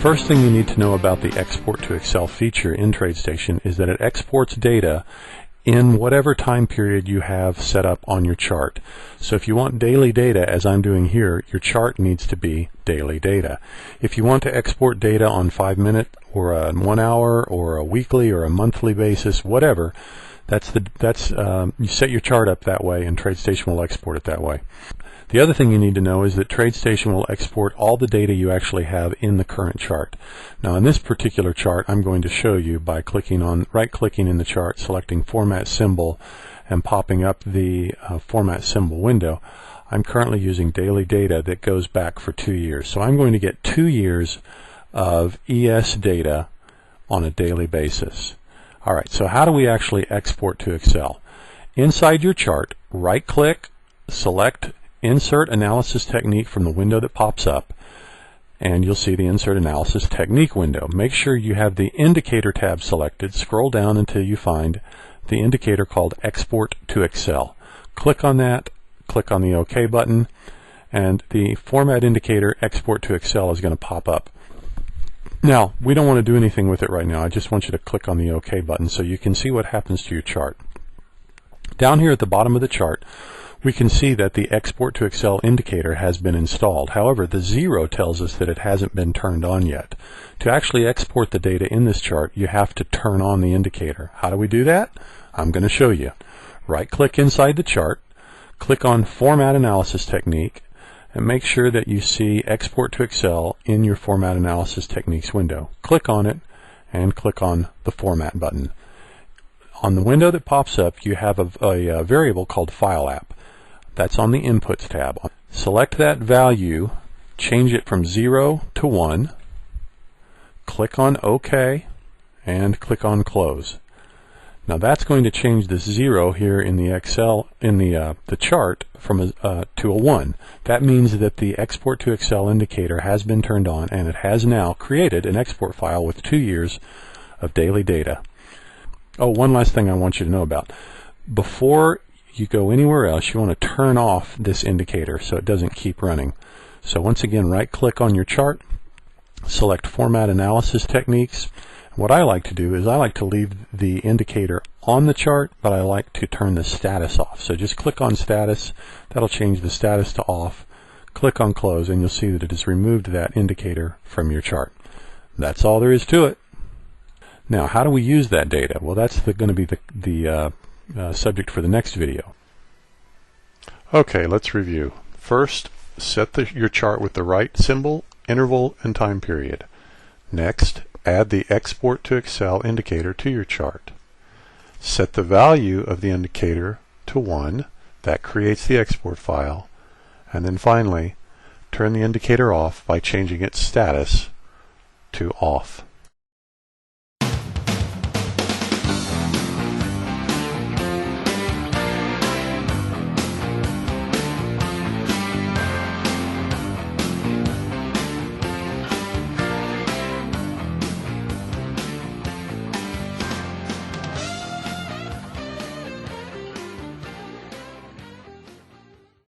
first thing you need to know about the Export to Excel feature in TradeStation is that it exports data in whatever time period you have set up on your chart. So if you want daily data, as I'm doing here, your chart needs to be daily data. If you want to export data on 5-minute or a 1 hour or a weekly or a monthly basis, whatever, you set your chart up that way and TradeStation will export it that way. The other thing you need to know is that TradeStation will export all the data you actually have in the current chart. Now in this particular chart, I'm going to show you by right-clicking in the chart, selecting Format Symbol, and popping up the Format Symbol window. I'm currently using daily data that goes back for 2 years. So I'm going to get 2 years of ES data on a daily basis. Alright, so how do we actually export to Excel? Inside your chart, right-click, select Insert Analysis Technique from the window that pops up, and you'll see the Insert Analysis Technique window. Make sure you have the Indicator tab selected. Scroll down until you find the indicator called Export to Excel. Click on that, click on the OK button, and the Format Indicator Export to Excel is going to pop up. Now, we don't want to do anything with it right now. I just want you to click on the OK button so you can see what happens to your chart. Down here at the bottom of the chart, we can see that the Export to Excel indicator has been installed. However, the 0 tells us that it hasn't been turned on yet. To actually export the data in this chart, you have to turn on the indicator. How do we do that? I'm going to show you. Right-click inside the chart, click on Format Analysis Technique, and make sure that you see Export to Excel in your Format Analysis Techniques window. Click on it, and click on the Format button. On the window that pops up, you have a variable called File App. That's on the Inputs tab. Select that value, change it from 0 to 1, click on OK, and click on Close. Now that's going to change this 0 here in the the chart from to a 1. That means that the Export to Excel indicator has been turned on, and it has now created an export file with 2 years of daily data. Oh, one last thing I want you to know about. Before you go anywhere else, you want to turn off this indicator so it doesn't keep running. So once again, right-click on your chart, select Format Analysis Techniques. What I like to do is I like to leave the indicator on the chart, but I like to turn the status off. So just click on Status. That'll change the status to off. Click on Close, and you'll see that it has removed that indicator from your chart. That's all there is to it. Now, how do we use that data? Well, that's going to be the subject for the next video. Okay, let's review. First, set your chart with the right symbol, interval, and time period. Next, add the Export to Excel indicator to your chart. Set the value of the indicator to 1. That creates the export file. And then finally, turn the indicator off by changing its status to off.